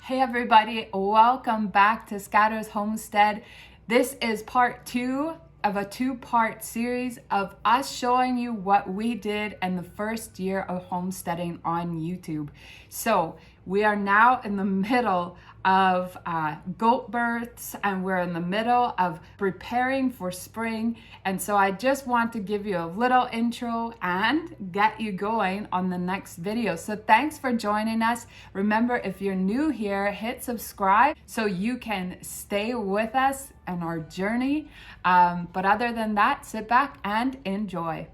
Hey everybody, welcome back to Scatter's Homestead. This is part 2 of a 2-part series of us showing you what we did in the first year of homesteading on YouTube. So we are now in the middle of goat births, and we're in the middle of preparing for spring. And so I just want to give you a little intro and get you going on the next video. So thanks for joining us. Remember, if you're new here, hit subscribe so you can stay with us on our journey. But other than that, sit back and enjoy.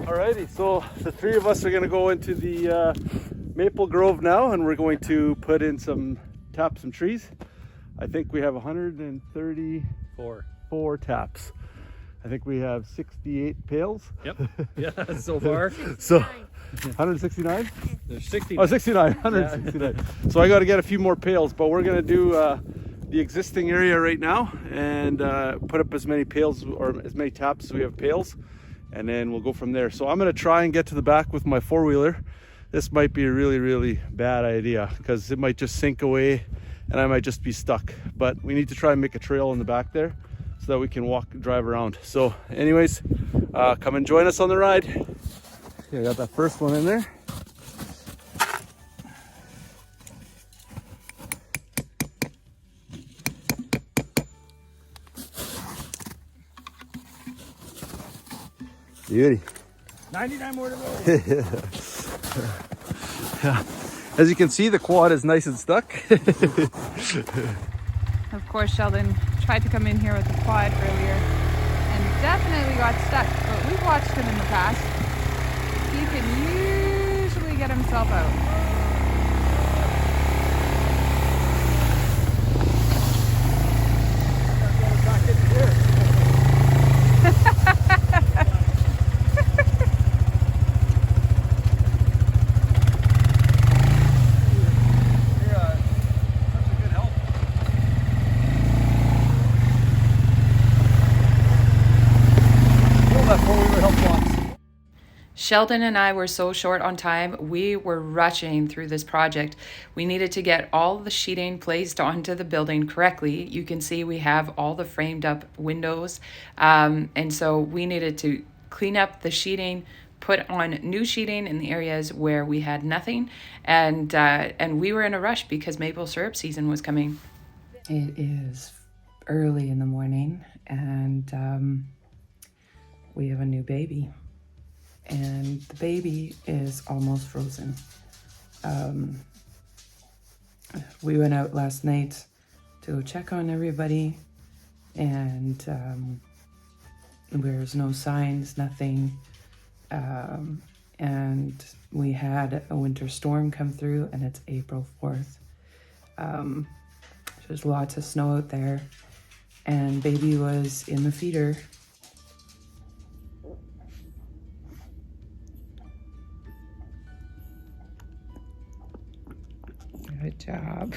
Alrighty, so the three of us are going to go into the maple grove now, and we're going to put in tap some trees. I think we have 134 taps. I think we have 68 pails. Yep. Yeah, so far. So 169? There's 60. Oh, 69, 169. Yeah. So I got to get a few more pails, but we're going to do the existing area right now and put up as many pails or as many taps as we have pails. And then we'll go from there. So I'm going to try and get to the back with my four-wheeler. This might be a really, really bad idea because it might just sink away and I might just be stuck. But we need to try and make a trail in the back there so that we can drive around. So anyways, come and join us on the ride. Okay, I got that first one in there. Beauty. 99 more to go. Yeah. As you can see, the quad is nice and stuck. Of course, Sheldon tried to come in here with the quad earlier and definitely got stuck, but we've watched him in the past. He can usually get himself out. Sheldon and I were so short on time, we were rushing through this project. We needed to get all the sheeting placed onto the building correctly. You can see we have all the framed up windows. And so we needed to clean up the sheeting, put on new sheeting in the areas where we had nothing. And we were in a rush because maple syrup season was coming. It is early in the morning and we have a new baby. And the baby is almost frozen. We went out last night to go check on everybody, and there's no signs, nothing. And we had a winter storm come through, and it's April 4th. There's lots of snow out there, and baby was in the feeder. Good job.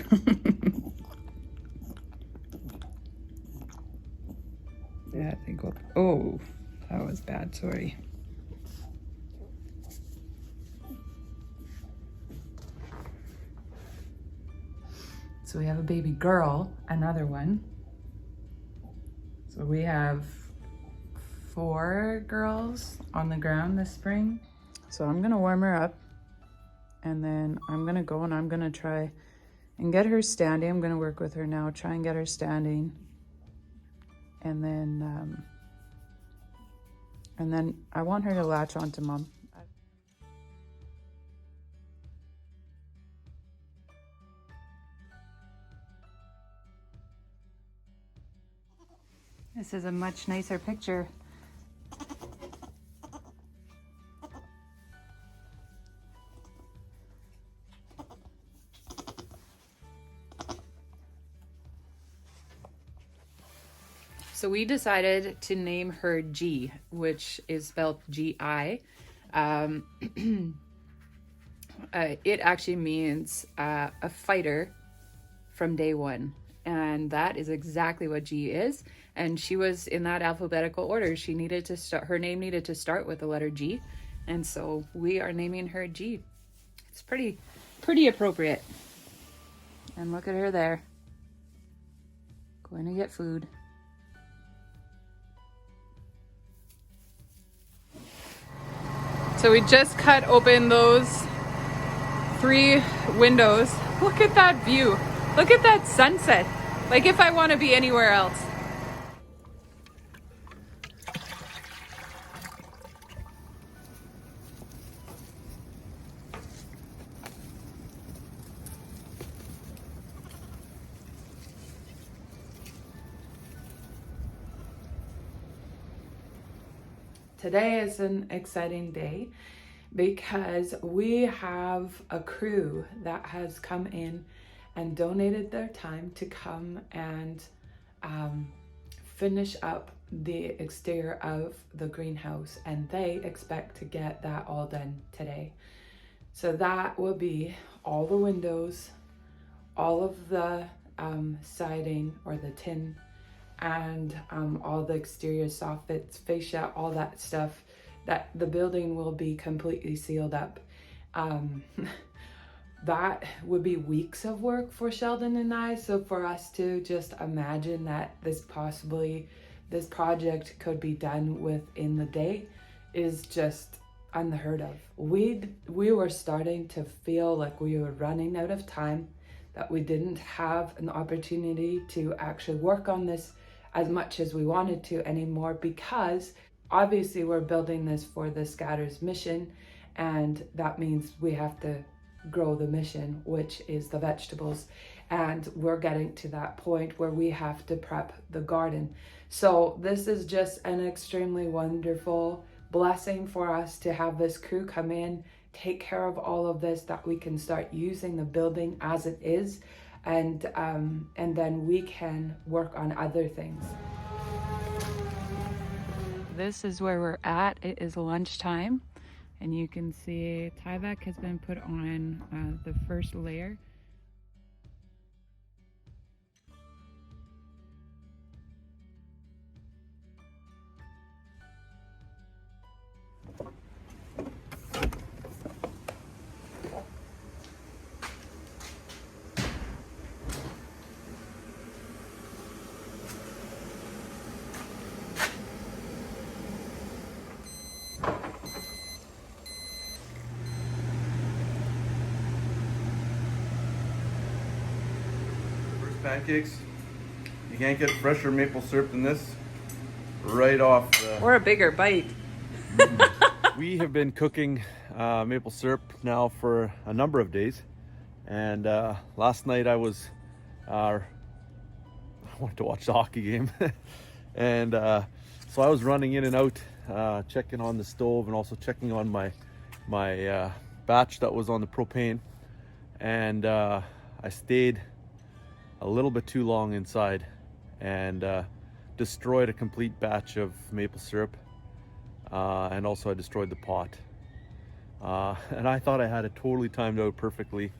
Yeah, they go. Oh, that was bad. Sorry. So we have a baby girl, another one. So we have 4 girls on the ground this spring. So I'm gonna warm her up. And then I'm gonna go and I'm gonna try and get her standing. I'm gonna work with her now, try and get her standing. And then I want her to latch onto mom. This is a much nicer picture. So we decided to name her G, which is spelled G-I. It actually means a fighter from day one. And that is exactly what G is. And she was in that alphabetical order. She needed to start, her name needed to start with the letter G. And so we are naming her G. It's pretty appropriate. And look at her there. Going to get food. So we just cut open those 3 windows. Look at that view. Look at that sunset. Like if I want to be anywhere else. Today is an exciting day because we have a crew that has come in and donated their time to come and finish up the exterior of the greenhouse, and they expect to get that all done today. So that will be all the windows, all of the siding or the tin, and all the exterior soffits, fascia, all that stuff. That the building will be completely sealed up. That would be weeks of work for Sheldon and I. So for us to just imagine that this project could be done within the day is just unheard of. We were starting to feel like we were running out of time, that we didn't have an opportunity to actually work on this as much as we wanted to anymore, because obviously we're building this for the Scatters mission, and that means we have to grow the mission, which is the vegetables, and we're getting to that point where we have to prep the garden. So this is just an extremely wonderful blessing for us to have this crew come in, take care of all of this, that we can start using the building as it is, and then we can work on other things. This is where we're at. It is lunchtime, and you can see Tyvek has been put on the first layer. Pancakes. You can't get fresher maple syrup than this. Right off the... Or a bigger bite. We have been cooking maple syrup now for a number of days, and last night I wanted to watch the hockey game, and so I was running in and out, checking on the stove and also checking on my batch that was on the propane, and I stayed a little bit too long inside and destroyed a complete batch of maple syrup, and also I destroyed the pot, and I thought I had it totally timed out perfectly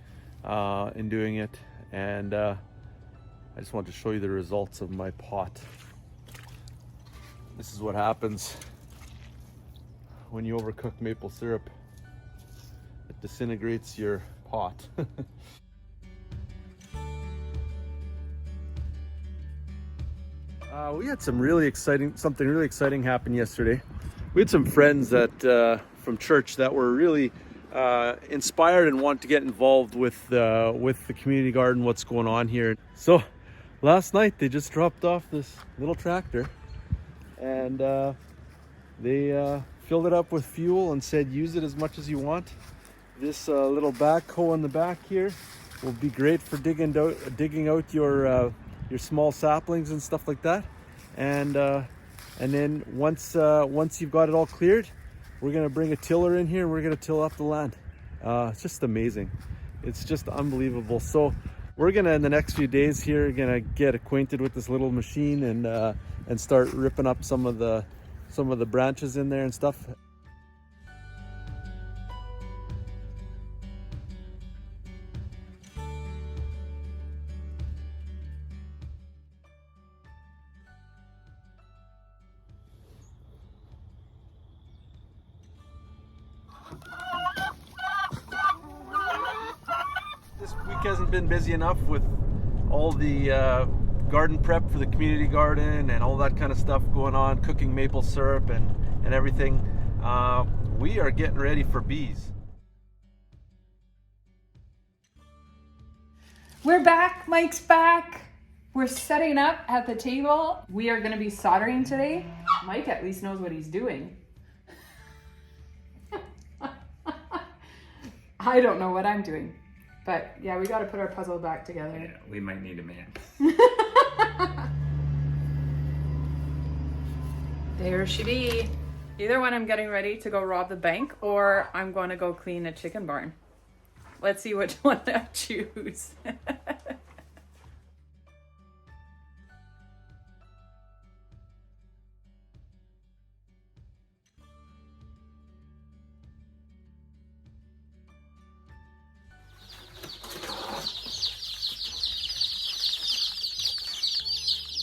in doing it, and I just wanted to show you the results of my pot. This is what happens when you overcook maple syrup. It disintegrates your pot. We had something really exciting happen yesterday. We had some friends that from church that were really inspired and want to get involved with the community garden, what's going on here. So last night they just dropped off this little tractor, and they filled it up with fuel and said use it as much as you want. This little backhoe in the back here will be great for digging out your small saplings and stuff like that, and then once you've got it all cleared, we're gonna bring a tiller in here and we're gonna till up the land. It's just amazing. It's just unbelievable. So we're gonna, in the next few days here, gonna get acquainted with this little machine and start ripping up some of the branches in there and stuff. hasn't been busy enough with all the garden prep for the community garden and all that kind of stuff going on, cooking maple syrup and everything. We are getting ready for bees. We're back, Mike's back. We're setting up at the table. We are gonna be soldering today. Mike at least knows what he's doing. I don't know what I'm doing, but yeah, we gotta put our puzzle back together. Yeah, we might need a man. There she be. Either one, I'm getting ready to go rob the bank or I'm going to go clean a chicken barn. Let's see which one I choose.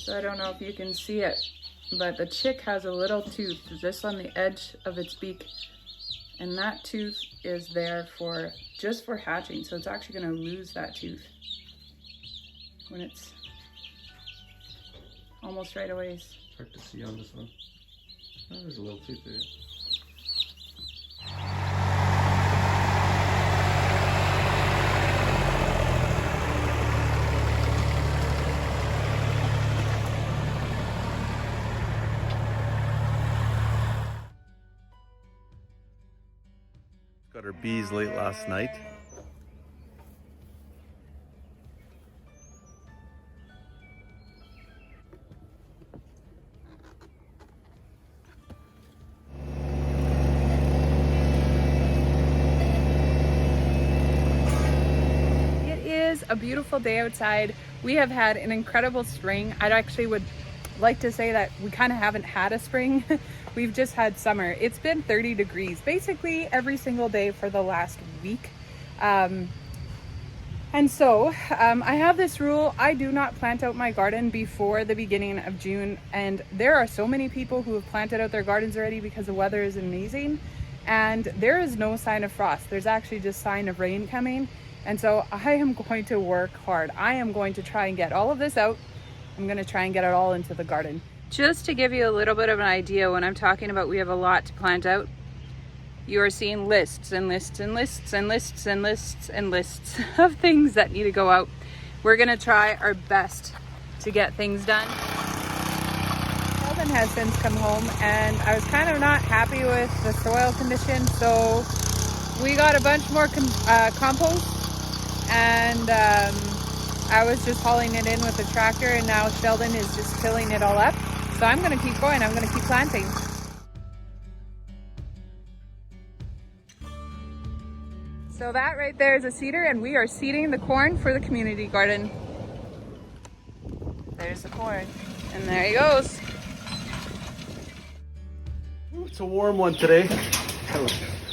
So I don't know if you can see it, but the chick has a little tooth just on the edge of its beak, and that tooth is there for just for hatching. So it's actually going to lose that tooth when it's almost right away. Hard to see on this one. Oh, there's a little tooth there. Got our bees late last night. It is a beautiful day outside. We have had an incredible spring. I actually would like to say that we kind of haven't had a spring. We've just had summer. It's been 30 degrees basically every single day for the last week. And so I have this rule. I do not plant out my garden before the beginning of June. And there are so many people who have planted out their gardens already because the weather is amazing. And there is no sign of frost. There's actually just sign of rain coming. And so I am going to work hard. I am going to try and get all of this out. I'm going to try and get it all into the garden. Just to give you a little bit of an idea, when I'm talking about we have a lot to plant out, you are seeing lists and lists and lists and lists and lists and lists of things that need to go out. We're going to try our best to get things done. Sheldon has since come home and I was kind of not happy with the soil condition, so we got a bunch more compost, and I was just hauling it in with the tractor, and now Sheldon is just filling it all up. So I'm going to keep going. I'm going to keep planting. So that right there is a seeder, and we are seeding the corn for the community garden. There's the corn, and there he goes. It's a warm one today.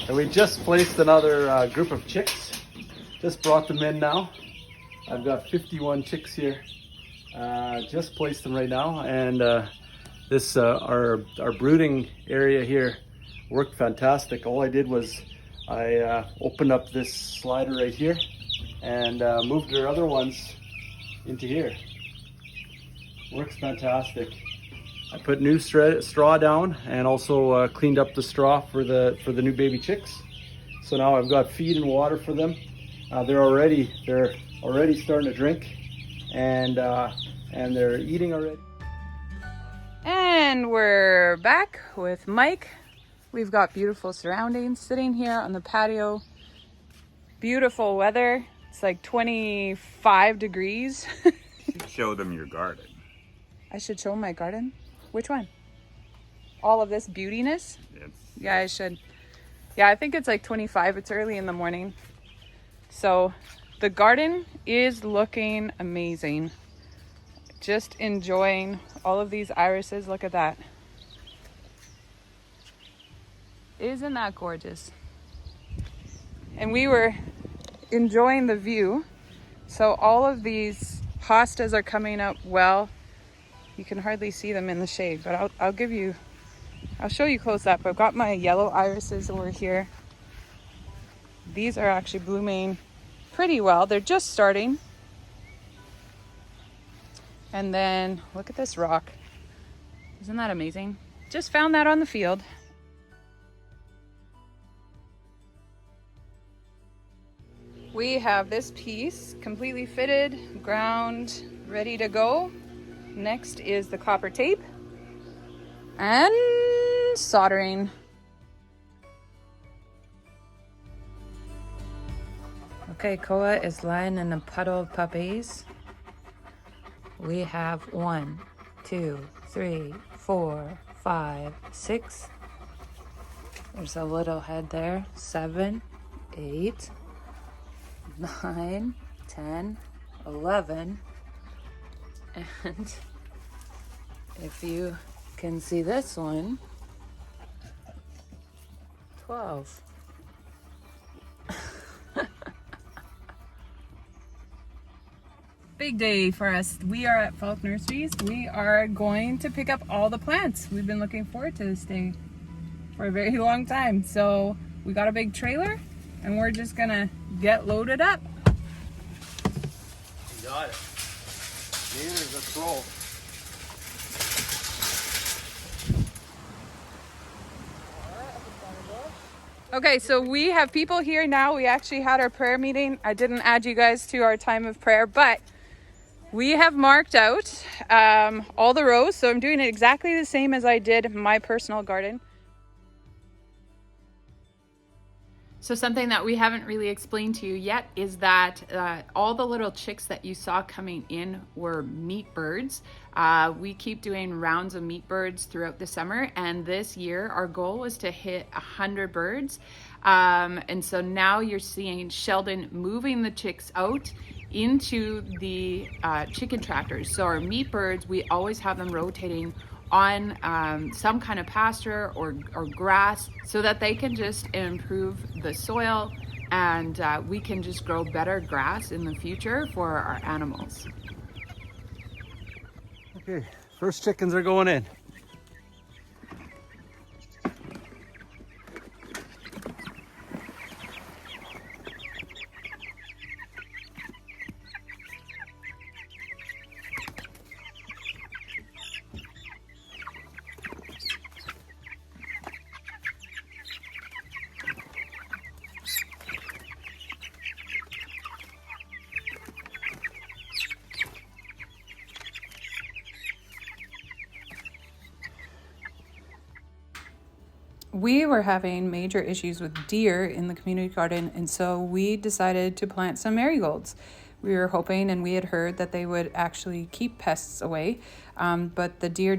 And we just placed another group of chicks. Just brought them in now. I've got 51 chicks here. Just placed them right now, and this our brooding area here worked fantastic. All I did was I opened up this slider right here and moved our other ones into here. Works fantastic. I put new straw down and also cleaned up the straw for the new baby chicks. So now I've got feed and water for them. They're already starting to drink, and they're eating already. And we're back with Mike. We've got beautiful surroundings, sitting here on the patio. Beautiful weather. It's like 25 degrees. Show them your garden. I should show my garden? Which one? All of this beautiness? Yeah, I should. Yeah, I think it's like 25. It's early in the morning. So the garden is looking amazing. Just enjoying all of these irises. Look at that. Isn't that gorgeous? And we were enjoying the view. So all of these hostas are coming up well. You can hardly see them in the shade, but I'll show you close up. I've got my yellow irises over here. These are actually blooming pretty well. They're just starting. And then look at this rock. Isn't that amazing? Just found that on the field. We have this piece completely fitted, ground, ready to go. Next is the copper tape and soldering. Okay, Koa is lying in a puddle of puppies. We have 1, 2, 3, 4, 5, 6. There's a little head there. 7, 8, 9, 10, 11. And if you can see this one, 12. Big day for us. We are at Falk Nurseries. We are going to pick up all the plants. We've been looking forward to this day for a very long time. So we got a big trailer and we're just gonna get loaded up. You got it. Here's a troll. Okay, so we have people here now. We actually had our prayer meeting. I didn't add you guys to our time of prayer, but we have marked out all the rows. So I'm doing it exactly the same as I did my personal garden. So something that we haven't really explained to you yet is that all the little chicks that you saw coming in were meat birds. We keep doing rounds of meat birds throughout the summer, and this year our goal was to hit 100 birds. And so now you're seeing Sheldon moving the chicks out into the chicken tractors. So our meat birds, we always have them rotating on some kind of pasture or grass so that they can just improve the soil, and we can just grow better grass in the future for our animals. Okay, first chickens are going in. We were having major issues with deer in the community garden, and so we decided to plant some marigolds. We were hoping, and we had heard that they would actually keep pests away, but the deer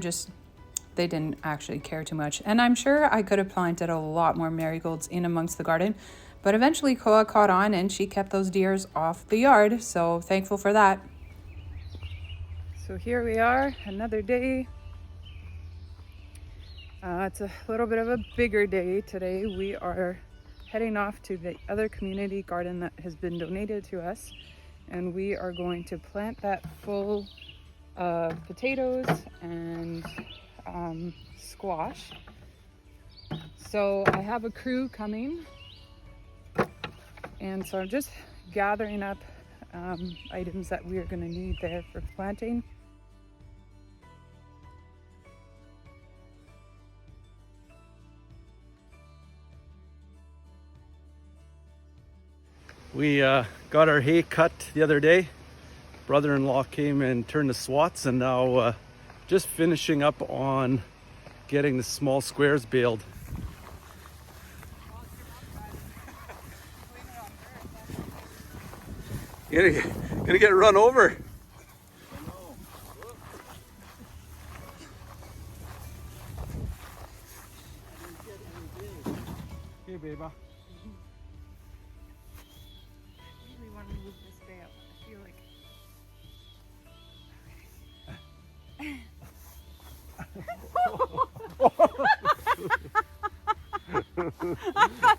they didn't actually care too much. And I'm sure I could have planted a lot more marigolds in amongst the garden, but eventually Koa caught on and she kept those deers off the yard, so thankful for that. So here we are, another day. It's a little bit of a bigger day today. We are heading off to the other community garden that has been donated to us, and we are going to plant that full of potatoes and squash. So I have a crew coming, and so I'm just gathering up items that we are going to need there for planting. We got our hay cut the other day. Brother-in-law came and turned the swats, and now just finishing up on getting the small squares baled. Gonna get run over. Hey, baby. Want to move this bale. I feel like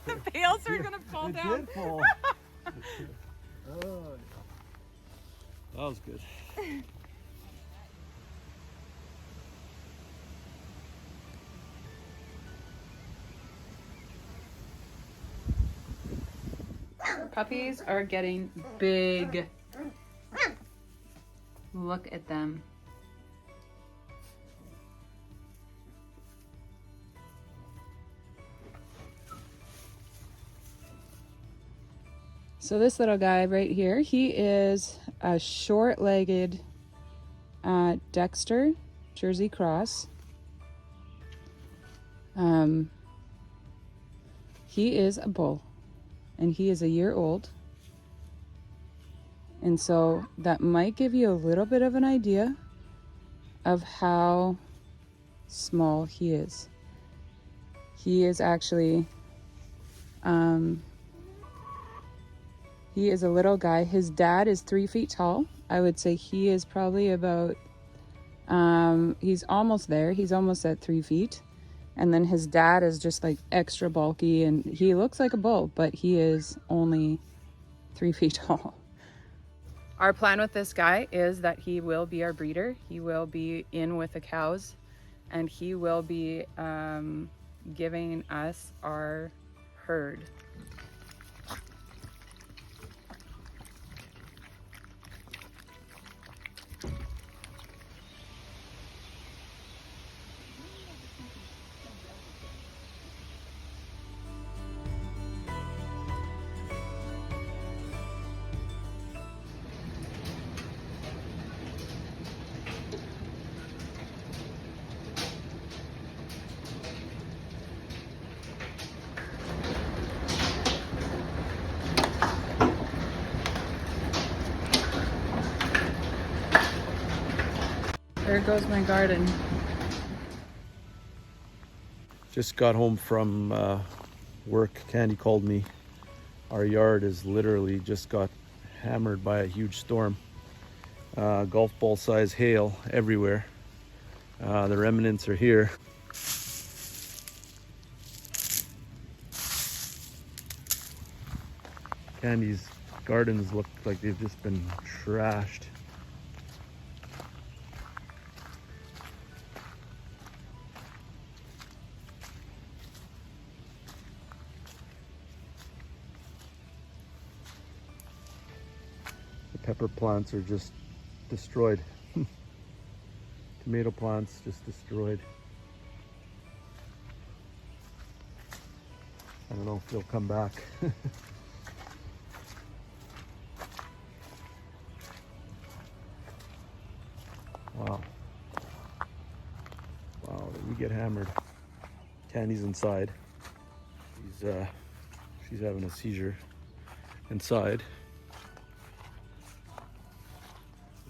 the bales are gonna fall down. Did fall. Oh, that was good. Puppies are getting big. Look at them. So this little guy right here, he is a short-legged Dexter Jersey cross. He is a bull, and he is a year old. And so that might give you a little bit of an idea of how small he is. He is actually, he is a little guy. His dad is 3 feet tall. I would say he is probably about, he's almost there. He's almost at 3 feet. And then his dad is just like extra bulky, and he looks like a bull, but he is only 3 feet tall. Our plan with this guy is that he will be our breeder. He will be in with the cows, and he will be giving us our herd. There goes my garden. Just got home from work. Candy called me. Our yard is literally just got hammered by a huge storm. Golf ball size hail everywhere. The remnants are here. Candy's gardens look like they've just been trashed. Pepper plants are just destroyed. Tomato plants just destroyed. I don't know if they'll come back. Wow. Wow, we get hammered. Candy's inside. She's having a seizure inside.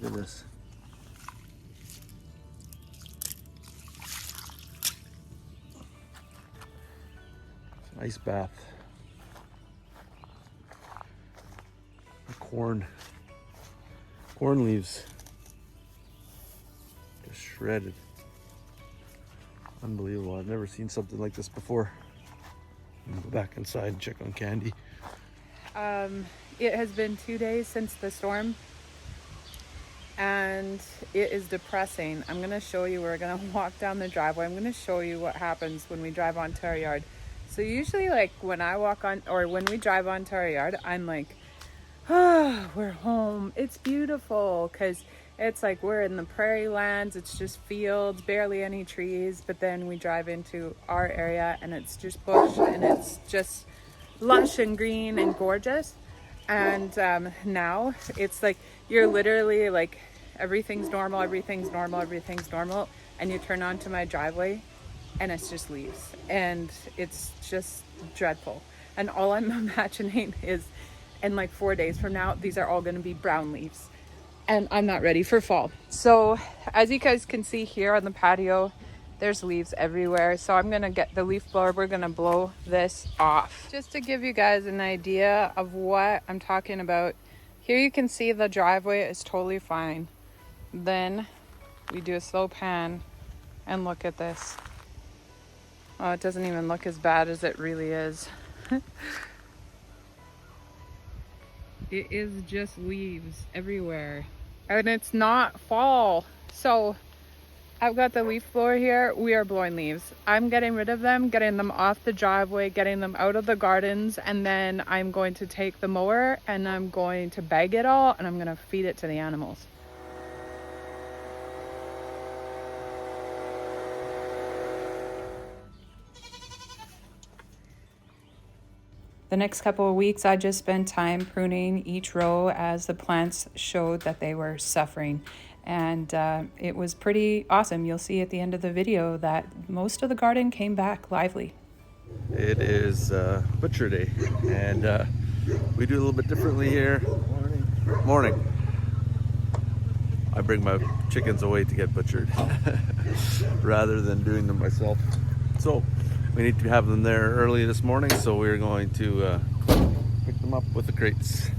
Look at this. It's an ice bath. The corn leaves. Just shredded. Unbelievable. I've never seen something like this before. I'm gonna go back inside and check on Candy. It has been 2 days since the storm, and it is depressing. I'm gonna show you, we're gonna walk down the driveway. I'm gonna show you what happens when we drive onto our yard. So usually, like, when I walk on, or when we drive onto our yard, I'm like, oh, we're home. It's beautiful, because it's like we're in the prairie lands. It's just fields, barely any trees. But then we drive into our area and it's just bush, and it's just lush and green and gorgeous. And now it's like you're literally like, everything's normal, everything's normal, everything's normal. And you turn onto my driveway and it's just leaves, and it's just dreadful. And all I'm imagining is, in like 4 days from now, these are all going to be brown leaves, and I'm not ready for fall. So as you guys can see here on the patio, there's leaves everywhere. So I'm going to get the leaf blower. We're going to blow this off. Just to give you guys an idea of what I'm talking about, here you can see the driveway is totally fine. Then we do a slow pan and look at this. Oh, it doesn't even look as bad as it really is. It is just leaves everywhere. And it's not fall. So I've got the leaf blower here. We are blowing leaves. I'm getting rid of them, getting them off the driveway, getting them out of the gardens, and then I'm going to take the mower and I'm going to bag it all and I'm going to feed it to the animals. The next couple of weeks, I just spent time pruning each row as the plants showed that they were suffering. And it was pretty awesome. You'll see at the end of the video that most of the garden came back lively. It is butcher day, and we do a little bit differently here. Morning. I bring my chickens away to get butchered rather than doing them myself. So we need to have them there early this morning, so we're going to pick them up with the crates.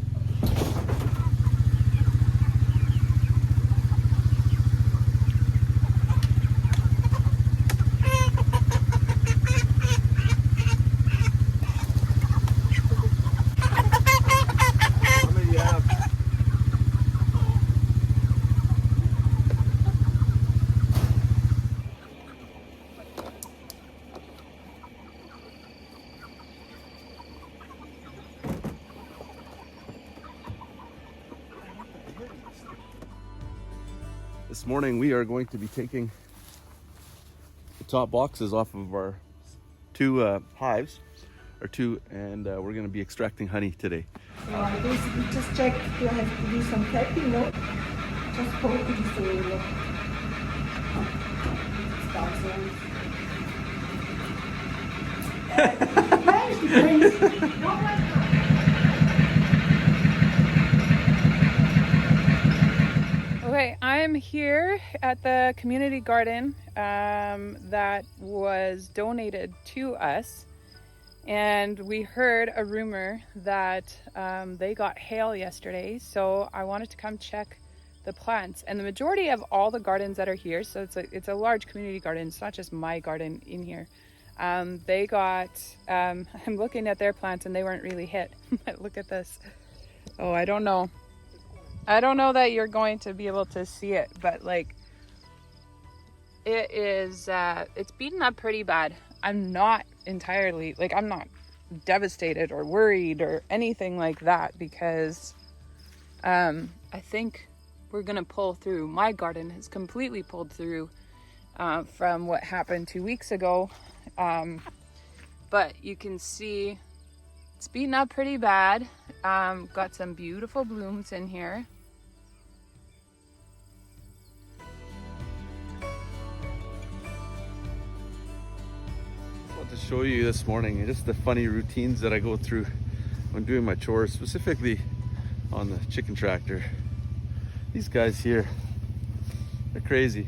This morning we are going to be taking the top boxes off of our two hives, and we're going to be extracting honey today. So I basically just check, do I have to do some tapping? No, just poke this area. Okay, I'm here at the community garden that was donated to us, and we heard a rumor that they got hail yesterday, so I wanted to come check the plants. And the majority of all the gardens that are here, so it's a large community garden, it's not just my garden in here, they got I'm looking at their plants and they weren't really hit. But look at this. Oh, I don't know that you're going to be able to see it, but like it is it's beaten up pretty bad. I'm not entirely, like, I'm not devastated or worried or anything like that, because I think we're gonna pull through. My garden has completely pulled through from what happened 2 weeks ago, but you can see it's beaten up pretty bad. Got some beautiful blooms in here. To show you this morning just the funny routines that I go through when doing my chores, specifically on the chicken tractor. These guys here, they're crazy.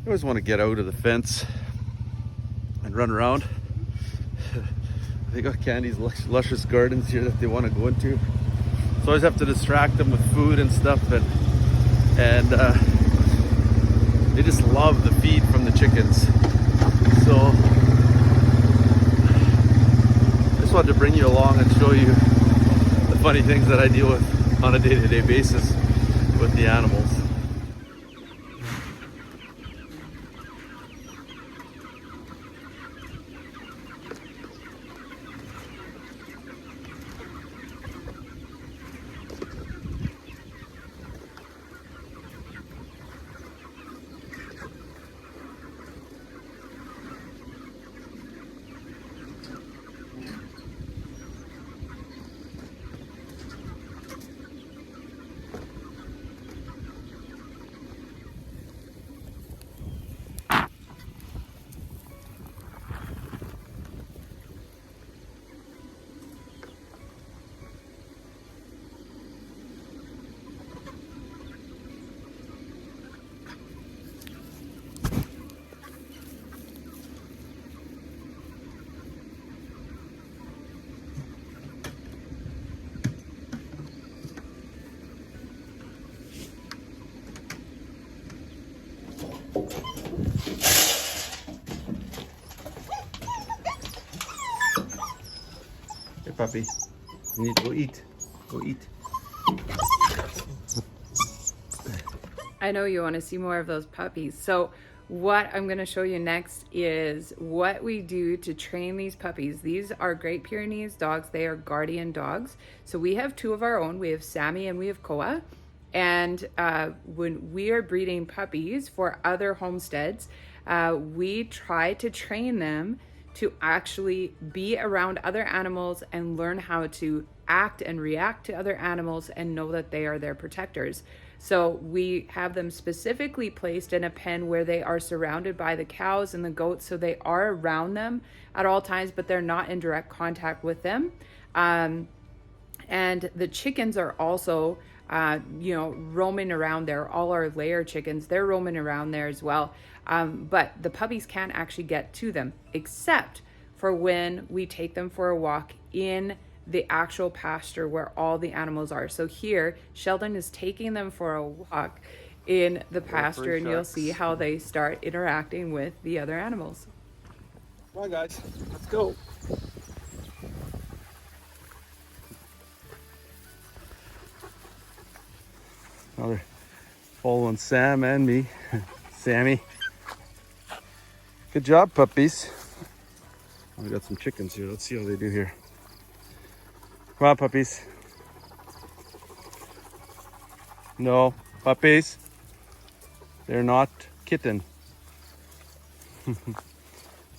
They always want to get out of the fence and run around. They got Candy's luscious gardens here that they want to go into, so I always have to distract them with food and stuff, and they just love the feed from the chickens. So I just wanted to bring you along and show you the funny things that I deal with on a day-to-day basis with the animals. Hey puppy, you need to go eat. Go eat. I know you want to see more of those puppies. So what I'm going to show you next is what we do to train these puppies. These are Great Pyrenees dogs. They are guardian dogs. So we have two of our own. We have Sammy and we have Koa. And when we are breeding puppies for other homesteads, we try to train them to actually be around other animals and learn how to act and react to other animals and know that they are their protectors. So we have them specifically placed in a pen where they are surrounded by the cows and the goats, so they are around them at all times, but they're not in direct contact with them. And the chickens are also roaming around there. All our layer chickens, they're roaming around there as well. But the puppies can't actually get to them, except for when we take them for a walk in the actual pasture where all the animals are. So here, Sheldon is taking them for a walk in the pasture, and you'll see how they start interacting with the other animals. Come on, guys, let's go. Now they're following Sam and me. Sammy. Good job, puppies. We got some chickens here. Let's see how they do here. Come on, puppies. No, puppies. They're not kitten.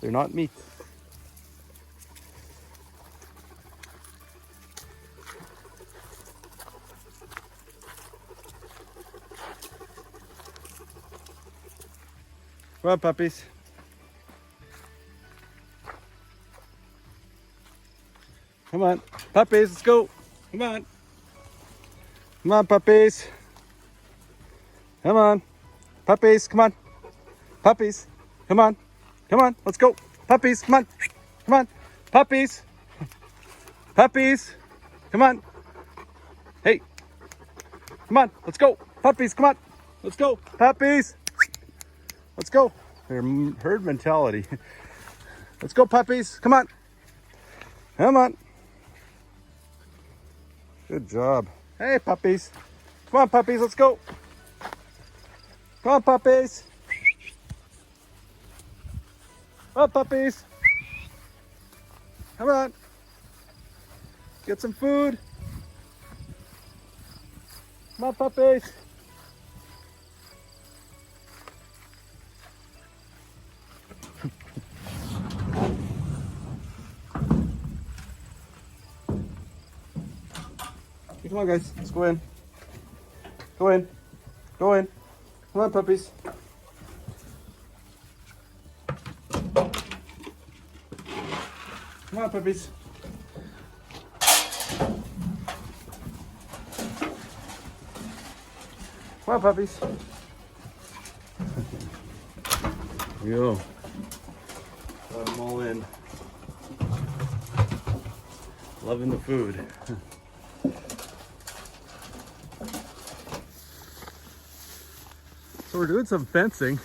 They're not meat. Come on, puppies. Come on, puppies, let's go. Come on. Come on, puppies. Come on. Puppies, come on. Puppies, come on. Come on, let's go. Puppies, come on. Come on. Puppies. Puppies, come on. Hey. Come on, let's go. Puppies, come on. Let's go. Puppies. Let's go. They're herd mentality. Let's go, puppies. Come on. Come on. Good job. Hey, puppies. Come on, puppies. Let's go. Come on, puppies. Come on, puppies. Come on. Get some food. Come on, puppies. Come on, guys, let's go in. Go in. Go in. Come on, puppies. Come on, puppies. Come on, puppies. Here we go. Got them all in. Loving the food. So we're doing some fencing.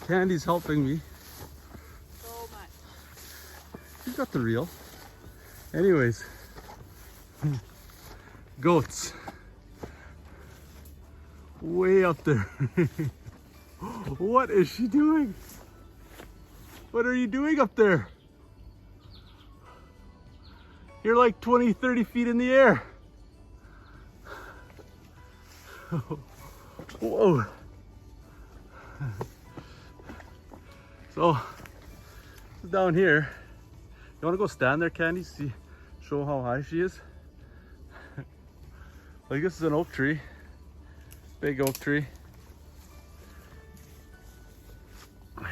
Candy's helping me. So much. She's got the reel. Anyways, goats. Way up there. What is she doing? What are you doing up there? You're like 20, 30 feet in the air. Whoa. So, down here, you want to go stand there, Candy? See, show how high she is. Like, this is an oak tree, big oak tree. You're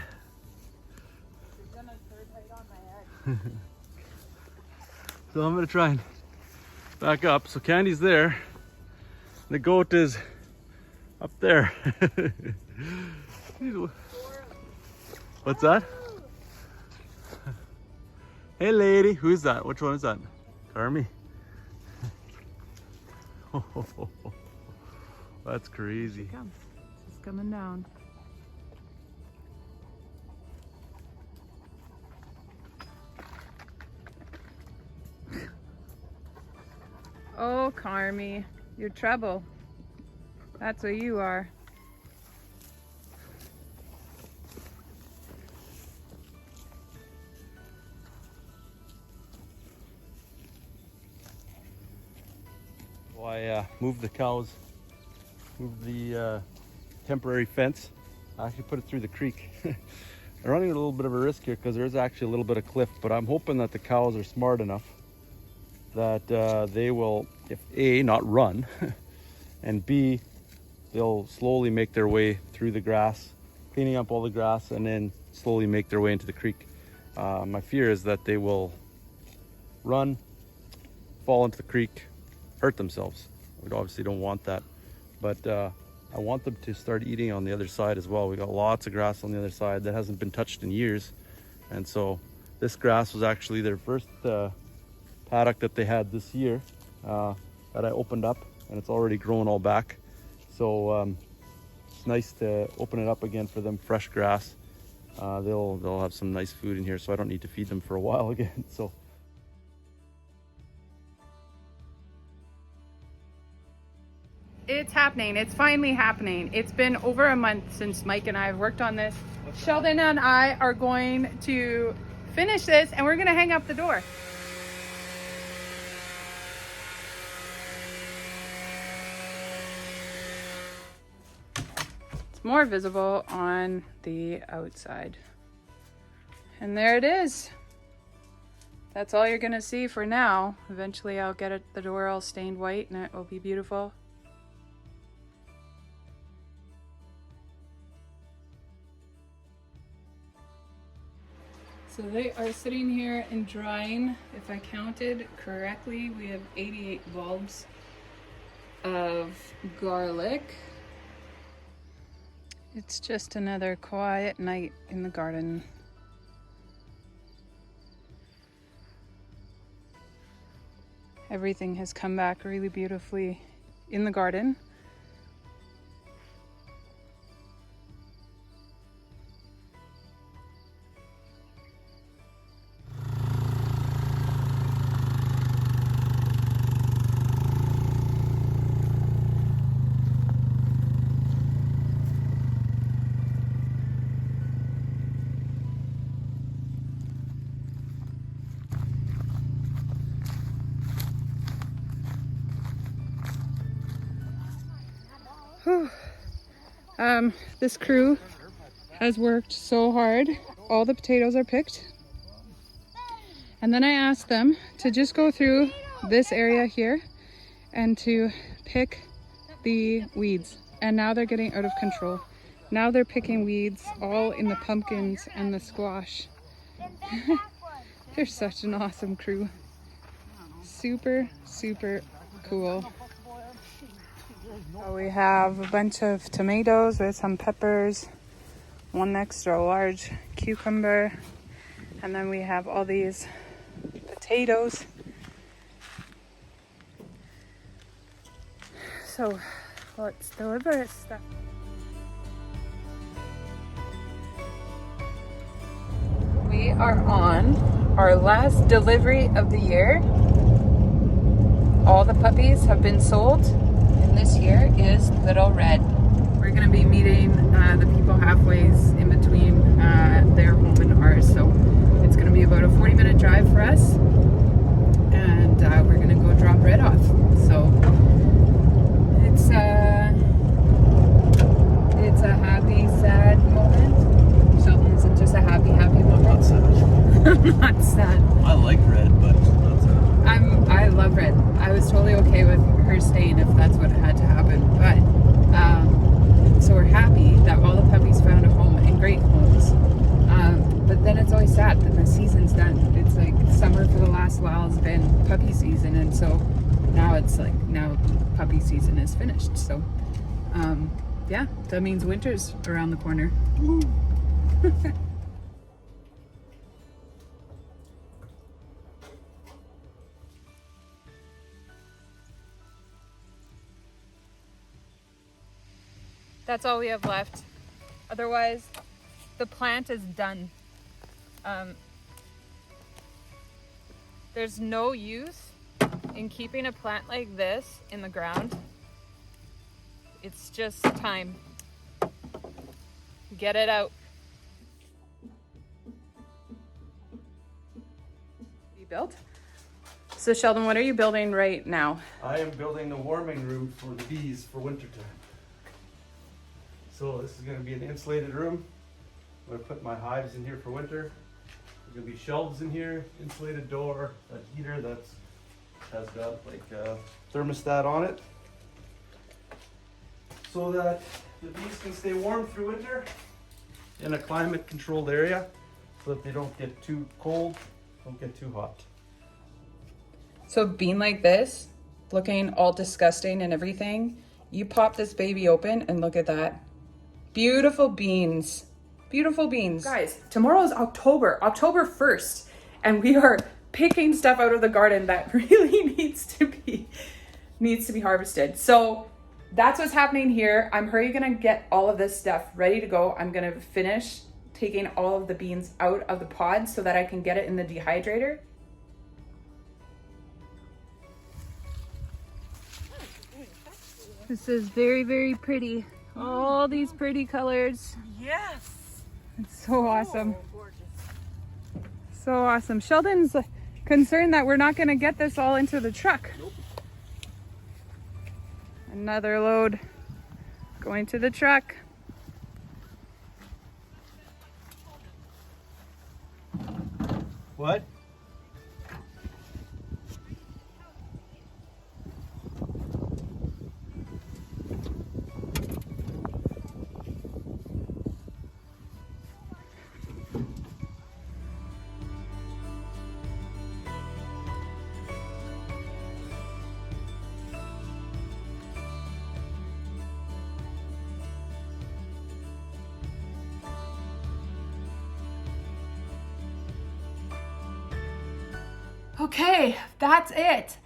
gonna third height on my head. So I'm gonna try and back up. So Candy's there. The goat is up there. What's that? Hey lady, who's that? Which one is that? Carmi? That's crazy. Here comes. She's coming down. Oh, Carmi, you're trouble. That's what you are. So I moved the cows, moved the temporary fence. I actually put it through the creek. I'm running a little bit of a risk here because there is actually a little bit of cliff, but I'm hoping that the cows are smart enough that they will, if A, not run, and B, they'll slowly make their way through the grass, cleaning up all the grass, and then slowly make their way into the creek. My fear is that they will run, fall into the creek, hurt themselves. We obviously don't want that, but I want them to start eating on the other side as well. We got lots of grass on the other side that hasn't been touched in years, and so this grass was actually their first paddock that they had this year that I opened up, and it's already grown all back. So it's nice to open it up again for them, fresh grass. They'll have some nice food in here, so I don't need to feed them for a while again. So it's happening. It's finally happening. It's been over a month since Mike and I have worked on this. Sheldon and I are going to finish this, and we're going to hang up the door. It's more visible on the outside. And there it is. That's all you're going to see for now. Eventually I'll get the door all stained white and it will be beautiful. So they are sitting here and drying. If I counted correctly, we have 88 bulbs of garlic. It's just another quiet night in the garden. Everything has come back really beautifully in the garden. This crew has worked so hard. All the potatoes are picked. And then I asked them to just go through this area here and to pick the weeds. And now they're getting out of control. Now they're picking weeds all in the pumpkins and the squash. They're such an awesome crew. Super, super cool. So we have a bunch of tomatoes with some peppers, one extra large cucumber, and then we have all these potatoes. So let's deliver this stuff. We are on our last delivery of the year. All the puppies have been sold. This here is Little Red. We're going to be meeting the people halfway in between their home and ours, so it's going to be about a 40-minute drive for us, and we're going to go drop Red off. So it's a happy, sad moment. Sheldon, is it just a happy moment? not sad. Not sad. I like Red, but not sad. I love Red. I was totally okay with her staying if that's what had to happen. But so we're happy that all the puppies found a home and great homes. But then it's always sad that the season's done. It's like summer for the last while has been puppy season, and so now it's like puppy season is finished. So yeah, that means winter's around the corner. That's all we have left. Otherwise, the plant is done. There's no use in keeping a plant like this in the ground. It's just time. Get it out. Be built. So Sheldon, what are you building right now? I am building the warming room for the bees for wintertime. So this is going to be an insulated room. I'm going to put my hives in here for winter. There's going to be shelves in here, insulated door, a heater has got like a thermostat on it, so that the bees can stay warm through winter in a climate controlled area, so that they don't get too cold, don't get too hot. So being like this, looking all disgusting and everything, you pop this baby open and look at that. Beautiful beans. Beautiful beans. Guys, tomorrow is October 1st, and we are picking stuff out of the garden that really needs to be harvested. So that's what's happening here. I'm gonna get all of this stuff ready to go. I'm gonna finish taking all of the beans out of the pod so that I can get it in the dehydrator. This is very, very pretty. All these pretty colors. Yes. It's so awesome. Oh, gorgeous. So awesome. Sheldon's concerned that we're not going to get this all into the truck. Nope. Another load going to the truck. What? Okay, that's it.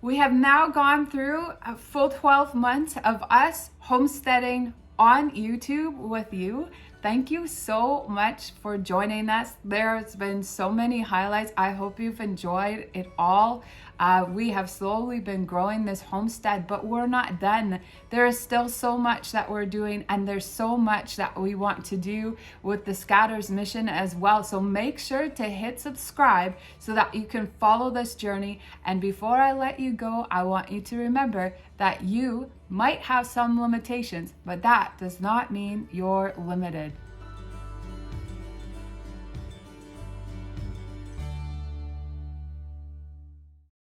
We have now gone through a full 12 months of us homesteading on YouTube with you. Thank you so much for joining us. There's been so many highlights. I hope you've enjoyed it all. We have slowly been growing this homestead, but we're not done. There is still so much that we're doing, and there's so much that we want to do with the Scatters mission as well. So make sure to hit subscribe so that you can follow this journey. And before I let you go, I want you to remember that you might have some limitations, but that does not mean you're limited.